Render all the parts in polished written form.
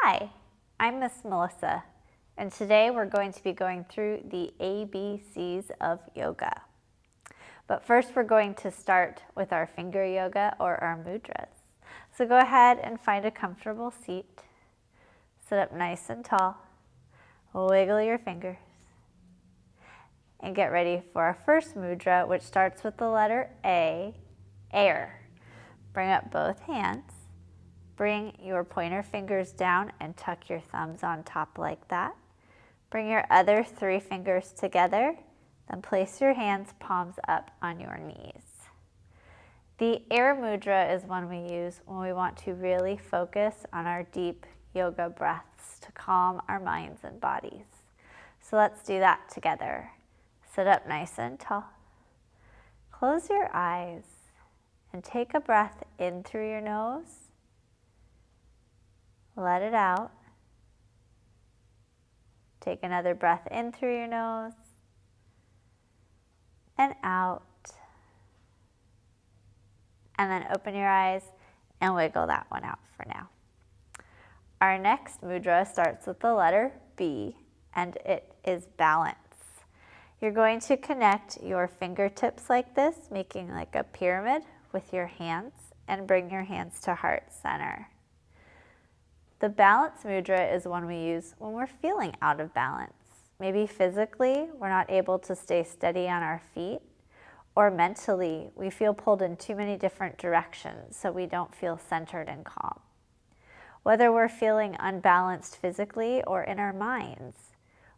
Hi, I'm Miss Melissa, and today we're going to be going through the ABCs of yoga. But first we're going to start with our finger yoga or our mudras. So go ahead and find a comfortable seat. Sit up nice and tall. Wiggle your fingers. And get ready for our first mudra, which starts with the letter A, air. Bring up both hands. Bring your pointer fingers down and tuck your thumbs on top like that. Bring your other 3 fingers together, then place your hands palms up on your knees. The air mudra is one we use when we want to really focus on our deep yoga breaths to calm our minds and bodies. So let's do that together. Sit up nice and tall. Close your eyes and take a breath in through your nose. Let it out. Take another breath in through your nose and out. And then open your eyes and wiggle that one out for now. Our next mudra starts with the letter B, and it is balance. You're going to connect your fingertips like this, making like a pyramid with your hands, and bring your hands to heart center. The balance mudra is one we use when we're feeling out of balance. Maybe physically, we're not able to stay steady on our feet, or mentally, we feel pulled in too many different directions, so we don't feel centered and calm. Whether we're feeling unbalanced physically or in our minds,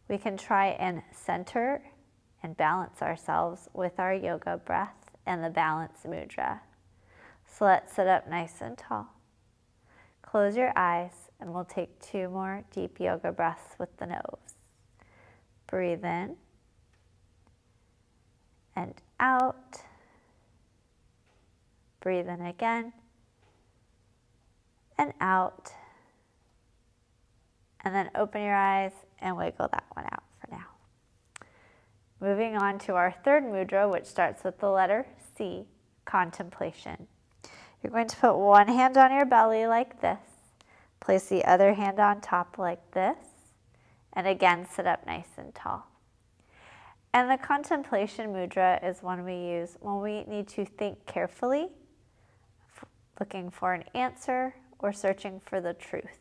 we can try and center and balance ourselves with our yoga breath and the balance mudra. So let's sit up nice and tall. Close your eyes, and we'll take 2 more deep yoga breaths with the nose. Breathe in and out. Breathe in again and out. And then open your eyes and wiggle that one out for now. Moving on to our third mudra, which starts with the letter C, contemplation. You're going to put one hand on your belly like this. Place the other hand on top like this. And again, sit up nice and tall. And the contemplation mudra is one we use when we need to think carefully, looking for an answer or searching for the truth.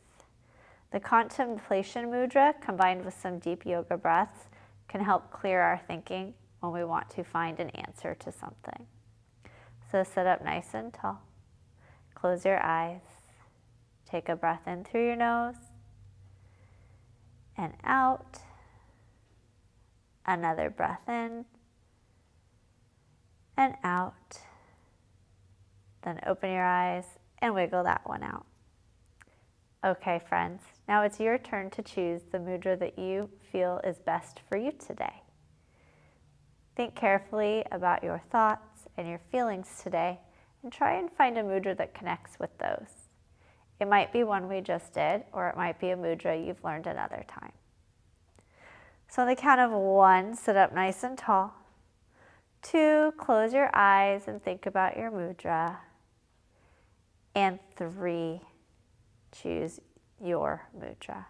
The contemplation mudra, combined with some deep yoga breaths, can help clear our thinking when we want to find an answer to something. So sit up nice and tall. Close your eyes. Take a breath in through your nose and out. Another breath in and out. Then open your eyes and wiggle that one out. Okay, friends, now it's your turn to choose the mudra that you feel is best for you today. Think carefully about your thoughts and your feelings today and try and find a mudra that connects with those. It might be one we just did, or it might be a mudra you've learned another time. So on the count of 1, sit up nice and tall. 2, close your eyes and think about your mudra. And 3, choose your mudra.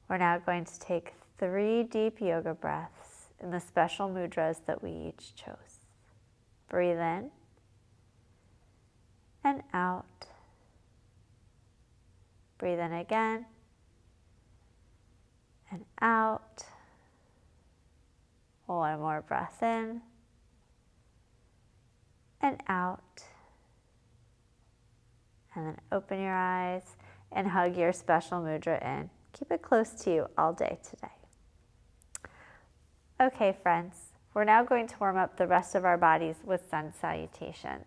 We're now going to take 3 deep yoga breaths in the special mudras that we each chose. Breathe in and out. Breathe in again and out. 1 more breath in and out. And then open your eyes and hug your special mudra in. Keep it close to you all day today. Okay, friends, we're now going to warm up the rest of our bodies with sun salutations.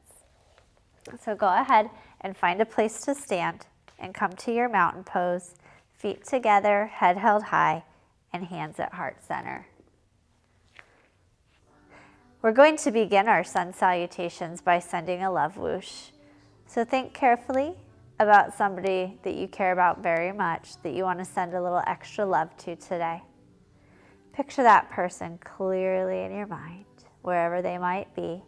So go ahead and find a place to stand and come to your mountain pose, feet together, head held high, and hands at heart center. We're going to begin our sun salutations by sending a love whoosh. So think carefully about somebody that you care about very much, that you want to send a little extra love to today. Picture that person clearly in your mind, wherever they might be.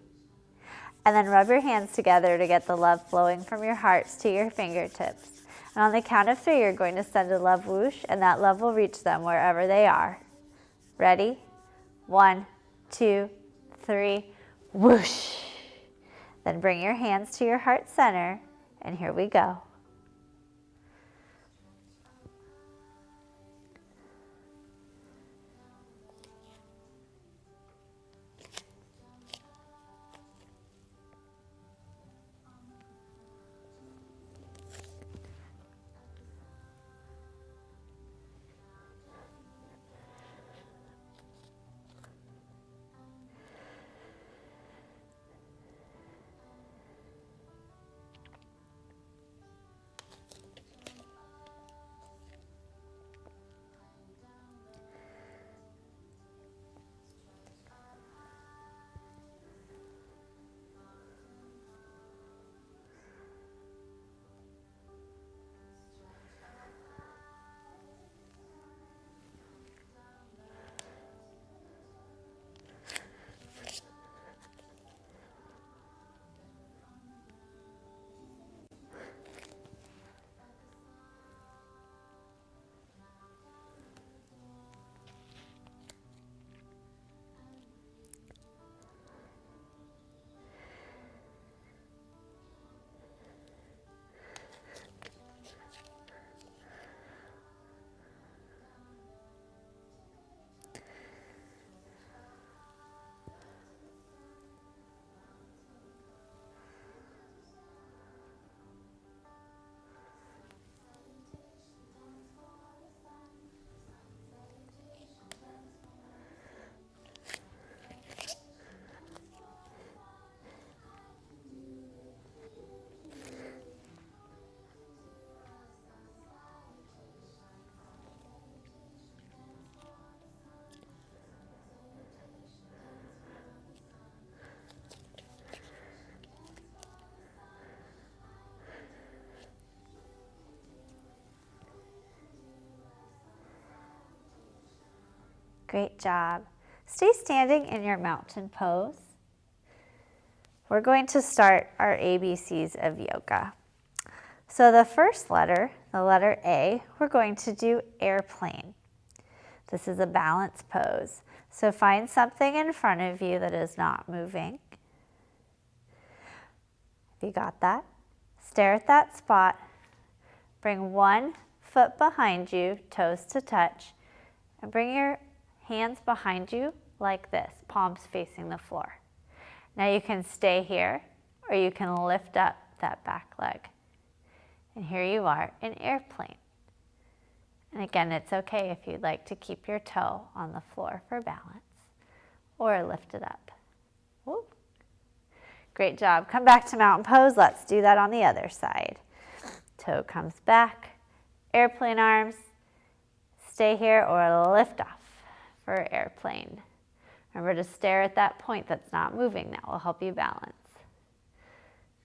And then rub your hands together to get the love flowing from your hearts to your fingertips. And on the count of 3, you're going to send a love whoosh, and that love will reach them wherever they are. Ready? 1, 2, 3, whoosh. Then bring your hands to your heart center, and here we go. Great job. Stay standing in your mountain pose. We're going to start our ABCs of yoga. So the first letter, the letter A, we're going to do airplane. This is a balance pose. So find something in front of you that is not moving. If you got that, stare at that spot. Bring one foot behind you, toes to touch, and bring your hands behind you like this, palms facing the floor. Now you can stay here, or you can lift up that back leg. And here you are in airplane. And again, it's okay if you'd like to keep your toe on the floor for balance, or lift it up. Woo. Great job. Come back to mountain pose. Let's do that on the other side. Toe comes back, airplane arms, stay here or lift off for airplane. Remember to stare at that point that's not moving. That will help you balance.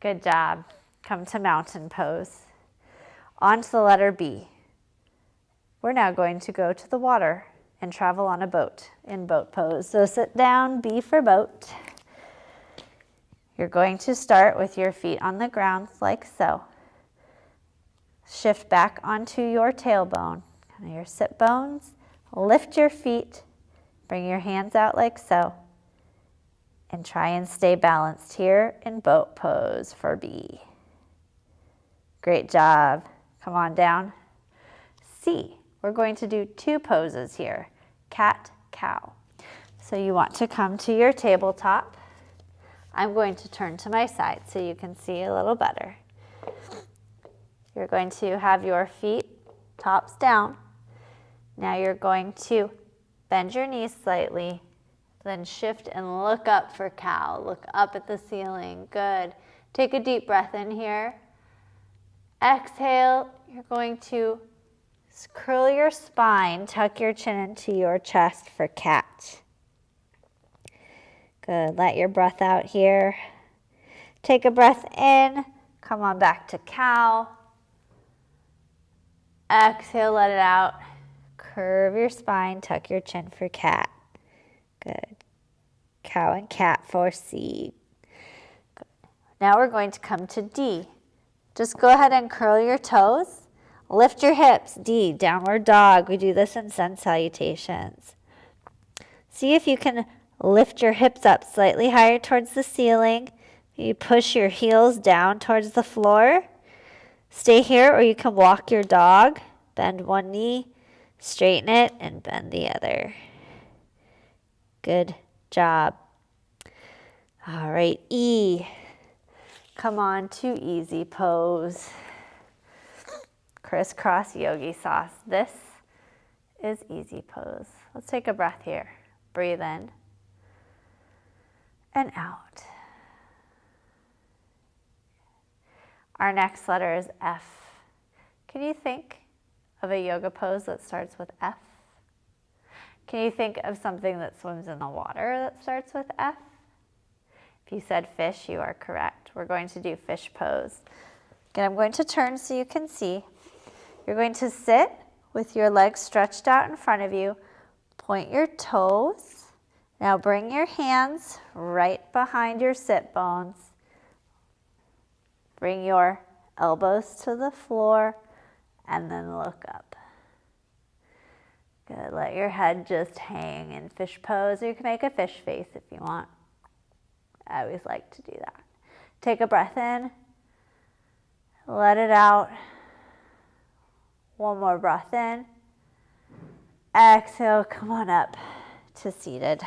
Good job. Come to mountain pose. On to the letter B. We're now going to go to the water and travel on a boat in boat pose. So sit down, B for boat. You're going to start with your feet on the ground like so. Shift back onto your tailbone, your sit bones. Lift your feet, bring your hands out like so, and try and stay balanced here in boat pose for B. Great job. Come on down. C. We're going to do 2 poses here, cat, cow. So you want to come to your tabletop. I'm going to turn to my side so you can see a little better. You're going to have your feet tops down. Now you're going to bend your knees slightly, then shift and look up for cow. Look up at the ceiling. Good. Take a deep breath in here. Exhale. You're going to curl your spine, tuck your chin into your chest for cat. Good. Let your breath out here. Take a breath in. Come on back to cow. Exhale, let it out. Curve your spine, tuck your chin for cat. Good. Cow and cat for C. Good. Now we're going to come to D. Just go ahead and curl your toes Lift your hips. D, downward dog. We do this in sun salutations. See if you can lift your hips up slightly higher towards the ceiling. You push your heels down towards the floor. Stay here, or you can walk your dog. Bend one knee, straighten it, and bend the other. Good job. All right, E. Come on to easy pose. Crisscross yogi sauce. This is easy pose. Let's take a breath here. Breathe in and out. Our next letter is F. Can you think of a yoga pose that starts with F? Can you think of something that swims in the water that starts with F? If you said fish, you are correct. We're going to do fish pose. Again, I'm going to turn so you can see. You're going to sit with your legs stretched out in front of you. Point your toes. Now bring your hands right behind your sit bones. Bring your elbows to the floor and then look up. Good. Let your head just hang in fish pose, or you can make a fish face if you want. I always like to do that. Take a breath in. Let it out. One more breath in. Exhale, come on up to seated.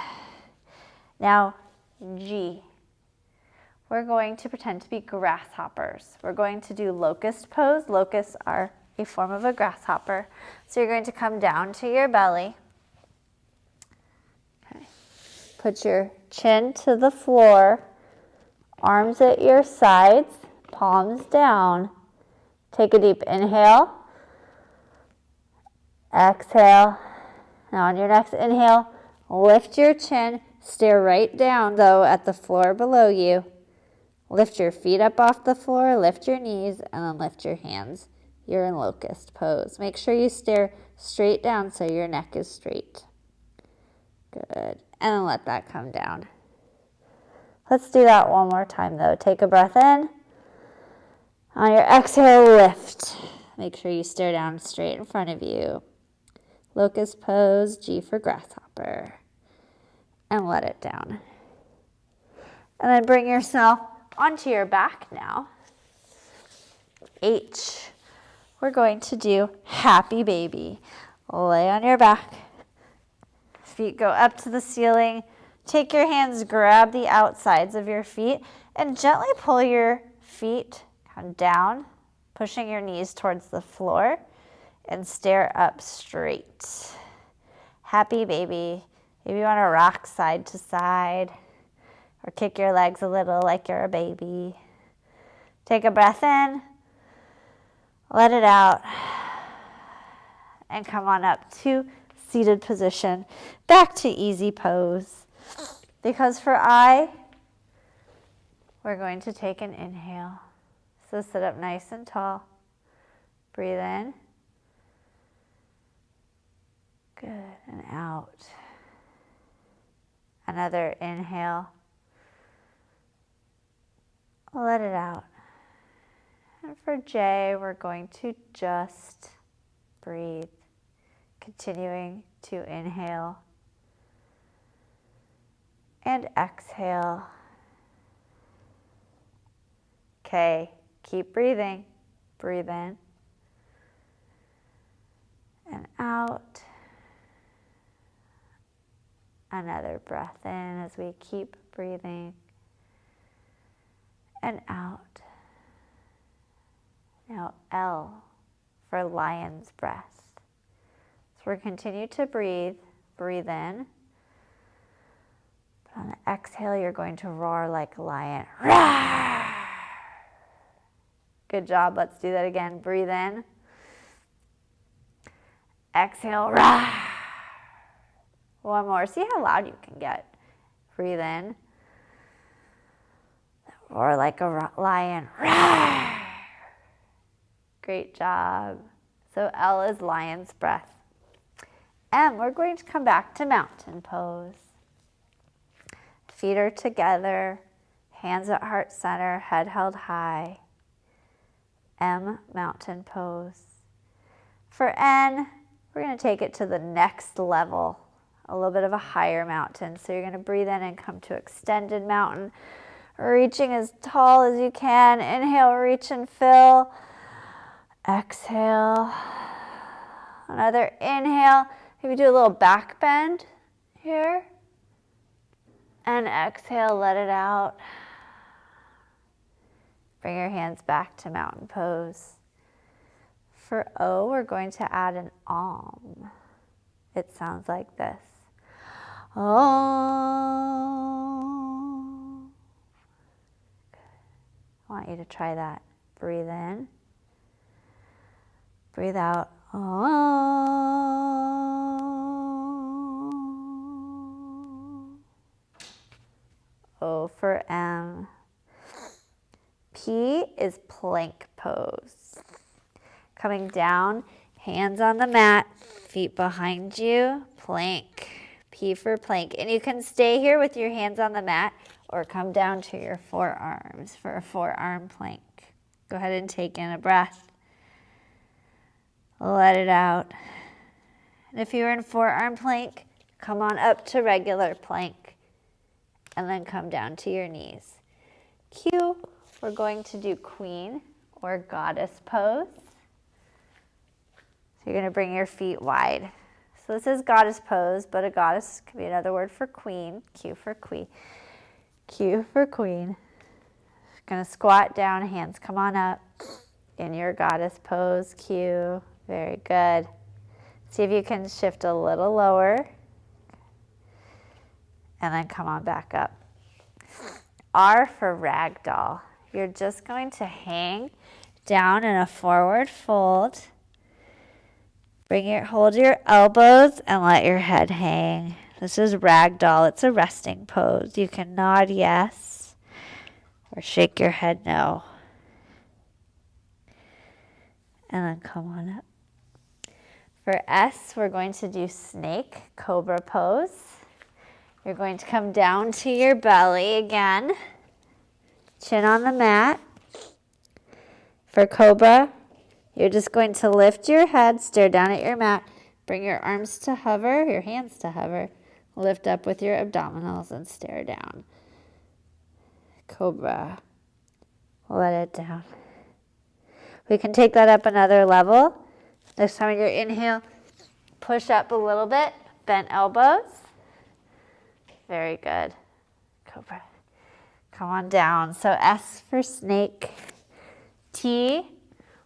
Now, G. We're going to pretend to be grasshoppers. We're going to do locust pose. Locusts are a form of a grasshopper. So you're going to come down to your belly. Okay. Put your chin to the floor, arms at your sides, palms down. Take a deep inhale. Exhale. Now on your next inhale, lift your chin. Stare right down, though, at the floor below you. Lift your feet up off the floor, lift your knees, and then lift your hands. You're in locust pose. Make sure you stare straight down so your neck is straight. Good. And then let that come down. Let's do that one more time, though. Take a breath in. On your exhale, lift. Make sure you stare down straight in front of you. Locust pose, G for grasshopper. And let it down. And then bring yourself onto your back now. H. We're going to do happy baby. Lay on your back. Feet go up to the ceiling. Take your hands, grab the outsides of your feet, and gently pull your feet down, pushing your knees towards the floor, and stare up straight. Happy baby. Maybe you want to rock side to side, or kick your legs a little like you're a baby. Take a breath in. Let it out. And come on up to seated position. Back to easy pose. Because for I, we're going to take an inhale. So sit up nice and tall. Breathe in. Good. And out. Another inhale. Let it out. And for J, we're going to just breathe. Continuing to inhale and exhale. K, keep breathing. Breathe in and out. Another breath in as we keep breathing and out. Now L for lion's breath. So we're continue to breathe. Breathe in. But on the exhale, you're going to roar like a lion. Roar! Good job. Let's do that again. Breathe in. Exhale. Roar! One more. See how loud you can get. Breathe in. Roar like a lion. Roar! Great job. So L is lion's breath. M, we're going to come back to mountain pose. Feet are together, hands at heart center, head held high. M, mountain pose. For N, we're going to take it to the next level, a little bit of a higher mountain. So you're going to breathe in and come to extended mountain, reaching as tall as you can. Inhale, reach and fill. Exhale. Another inhale. Maybe do a little back bend here. And exhale, let it out. Bring your hands back to mountain pose. For O, we're going to add an Om. It sounds like this. Om. I want you to try that. Breathe in. Breathe out. Om. O for M. P is plank pose. Coming down, hands on the mat, feet behind you, plank. P for plank. And you can stay here with your hands on the mat or come down to your forearms for a forearm plank. Go ahead and take in a breath. Let it out. And if you're in forearm plank, come on up to regular plank and then come down to your knees. Q, we're going to do queen or goddess pose. So you're going to bring your feet wide. So this is goddess pose, but a goddess could be another word for queen. Q for queen. Q for queen. Going to squat down, hands come on up in your goddess pose. Q. Very good. See if you can shift a little lower and then come on back up. R for ragdoll. You're just going to hang down in a forward fold. Hold your elbows and let your head hang. This is ragdoll. It's a resting pose. You can nod yes or shake your head no. And then come on up. For S, we're going to do snake cobra pose. You're going to come down to your belly again. Chin on the mat. For cobra, you're just going to lift your head, stare down at your mat, bring your arms to hover, your hands to hover, lift up with your abdominals and stare down. Cobra. Let it down. We can take that up another level. Next time when you inhale, push up a little bit, bent elbows. Very good. Cobra. Come on down. So S for snake. T,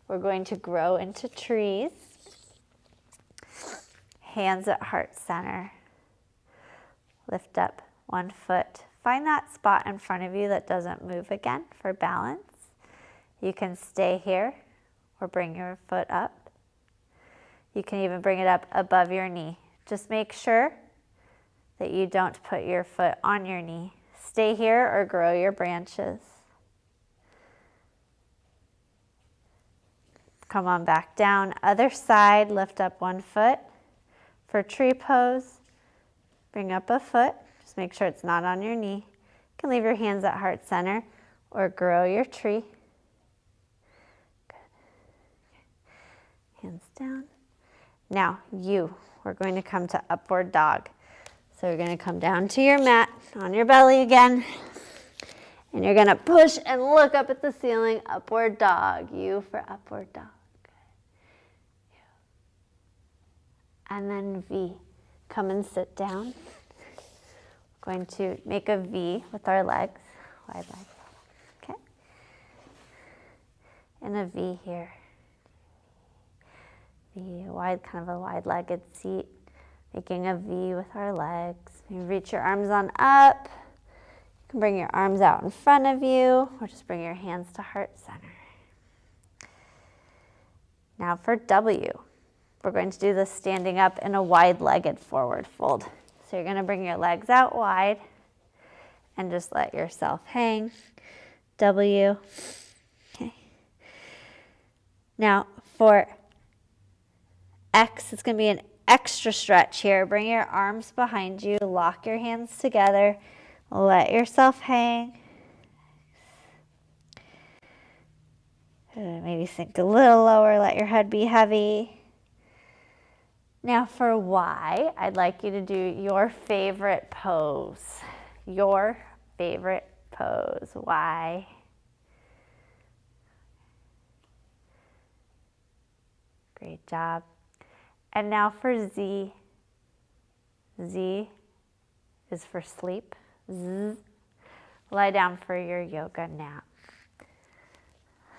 we're going to grow into trees. Hands at heart center. Lift up one foot. Find that spot in front of you that doesn't move again for balance. You can stay here or bring your foot up. You can even bring it up above your knee. Just make sure that you don't put your foot on your knee. Stay here or grow your branches. Come on back down. Other side, lift up one foot. For tree pose, bring up a foot. Just make sure it's not on your knee. You can leave your hands at heart center or grow your tree. Good. Hands down. Now, we're going to come to upward dog. So you're going to come down to your mat on your belly again. And you're going to push and look up at the ceiling, upward dog. U for upward dog. And then V. Come and sit down. We're going to make a V with our legs, wide legs. Okay. And a V here. V, kind of a wide-legged seat. Making a V with our legs. You reach your arms on up. You can bring your arms out in front of you, or just bring your hands to heart center. Now for W. We're going to do this standing up in a wide-legged forward fold. So you're going to bring your legs out wide and just let yourself hang. W. Okay. Now for X, it's going to be an extra stretch here. Bring your arms behind you, lock your hands together, let yourself hang. Maybe sink a little lower, let your head be heavy. Now for Y, I'd like you to do your favorite pose. Your favorite pose. Y. Great job. And now for Z. Z is for sleep. Z. Lie down for your yoga nap.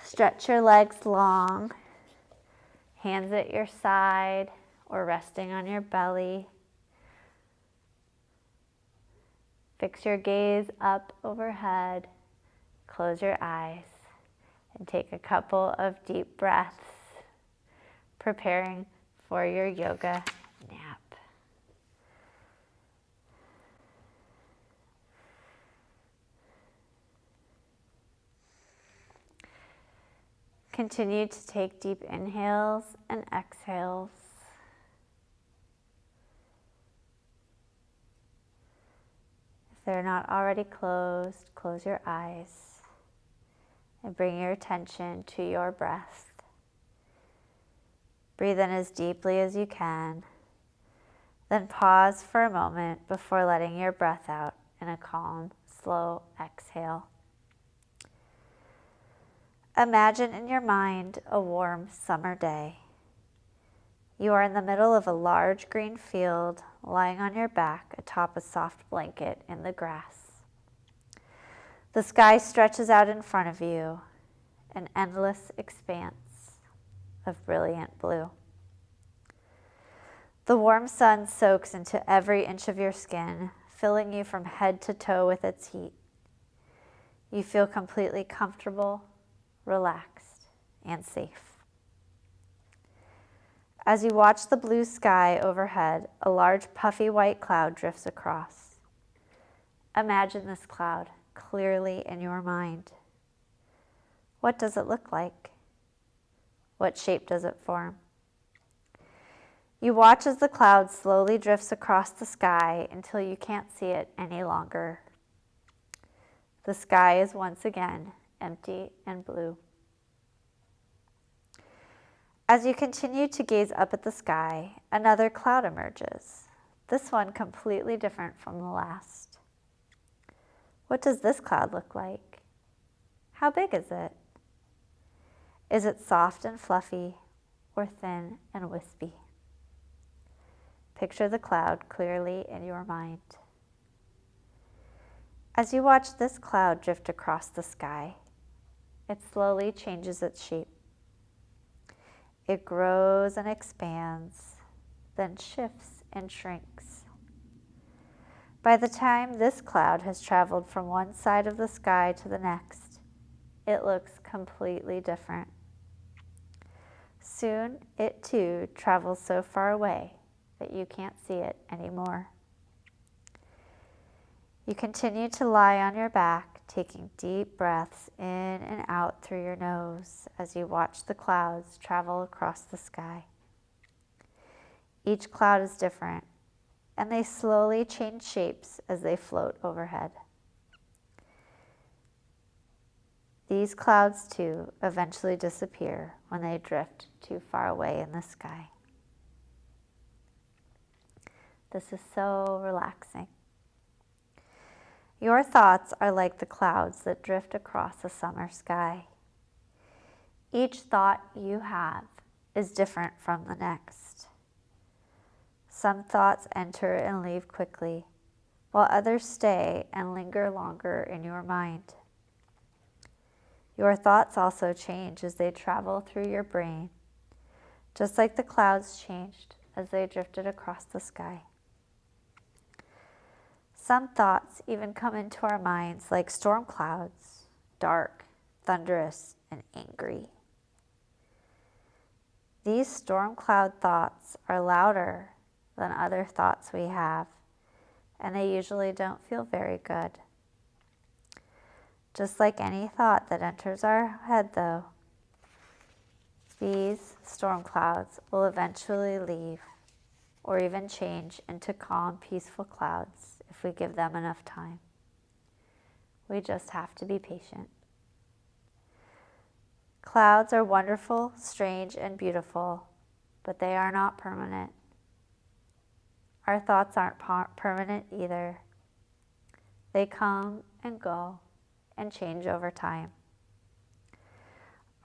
Stretch your legs long, hands at your side or resting on your belly. Fix your gaze up overhead. Close your eyes and take a couple of deep breaths, preparing for your yoga nap. Continue to take deep inhales and exhales. If they're not already closed, close your eyes and bring your attention to your breath. Breathe in as deeply as you can, then pause for a moment before letting your breath out in a calm, slow exhale. Imagine in your mind a warm summer day. You are in the middle of a large green field, lying on your back atop a soft blanket in the grass. The sky stretches out in front of you, an endless expanse of brilliant blue. The warm sun soaks into every inch of your skin, filling you from head to toe with its heat. You feel completely comfortable, relaxed, and safe. As you watch the blue sky overhead, a large puffy white cloud drifts across. Imagine this cloud clearly in your mind. What does it look like? What shape does it form? You watch as the cloud slowly drifts across the sky until you can't see it any longer. The sky is once again empty and blue. As you continue to gaze up at the sky, another cloud emerges, this one completely different from the last. What does this cloud look like? How big is it? Is it soft and fluffy or thin and wispy? Picture the cloud clearly in your mind. As you watch this cloud drift across the sky, it slowly changes its shape. It grows and expands, then shifts and shrinks. By the time this cloud has traveled from one side of the sky to the next, it looks completely different. Soon, it too travels so far away that you can't see it anymore. You continue to lie on your back, taking deep breaths in and out through your nose as you watch the clouds travel across the sky. Each cloud is different, and they slowly change shapes as they float overhead. These clouds, too, eventually disappear when they drift too far away in the sky. This is so relaxing. Your thoughts are like the clouds that drift across a summer sky. Each thought you have is different from the next. Some thoughts enter and leave quickly, while others stay and linger longer in your mind. Your thoughts also change as they travel through your brain, just like the clouds changed as they drifted across the sky. Some thoughts even come into our minds like storm clouds, dark, thunderous, and angry. These storm cloud thoughts are louder than other thoughts we have, and they usually don't feel very good. Just like any thought that enters our head, though, these storm clouds will eventually leave or even change into calm, peaceful clouds if we give them enough time. We just have to be patient. Clouds are wonderful, strange, and beautiful, but they are not permanent. Our thoughts aren't permanent either. They come and go and change over time.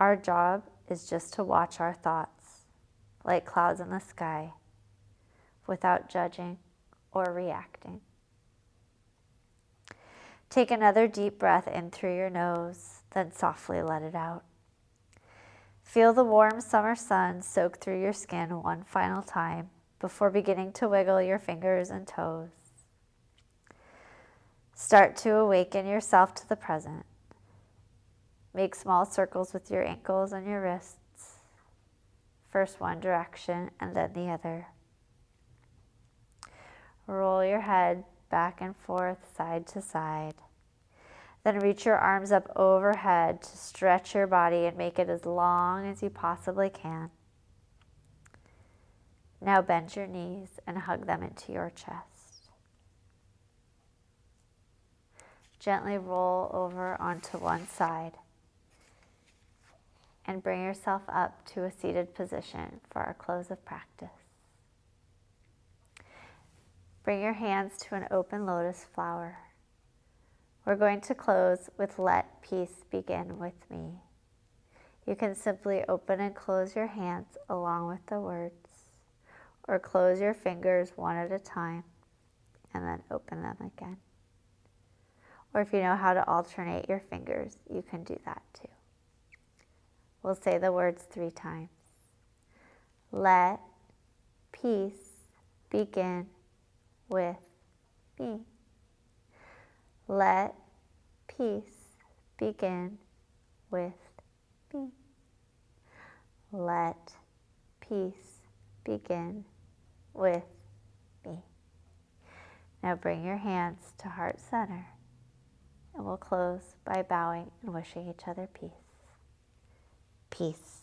Our job is just to watch our thoughts, like clouds in the sky, without judging or reacting. Take another deep breath in through your nose, then softly let it out. Feel the warm summer sun soak through your skin one final time before beginning to wiggle your fingers and toes. Start to awaken yourself to the present. Make small circles with your ankles and your wrists, first one direction and then the other. Roll your head back and forth, side to side. Then reach your arms up overhead to stretch your body and make it as long as you possibly can. Now bend your knees and hug them into your chest. Gently roll over onto one side and bring yourself up to a seated position for our close of practice. Bring your hands to an open lotus flower. We're going to close with "Let peace begin with me." You can simply open and close your hands along with the words, or close your fingers one at a time and then open them again. Or if you know how to alternate your fingers, you can do that too. We'll say the words 3 times. Let peace begin with me. Let peace begin with me. Let peace begin with me. Now bring your hands to heart center, and we'll close by bowing and wishing each other peace. Peace.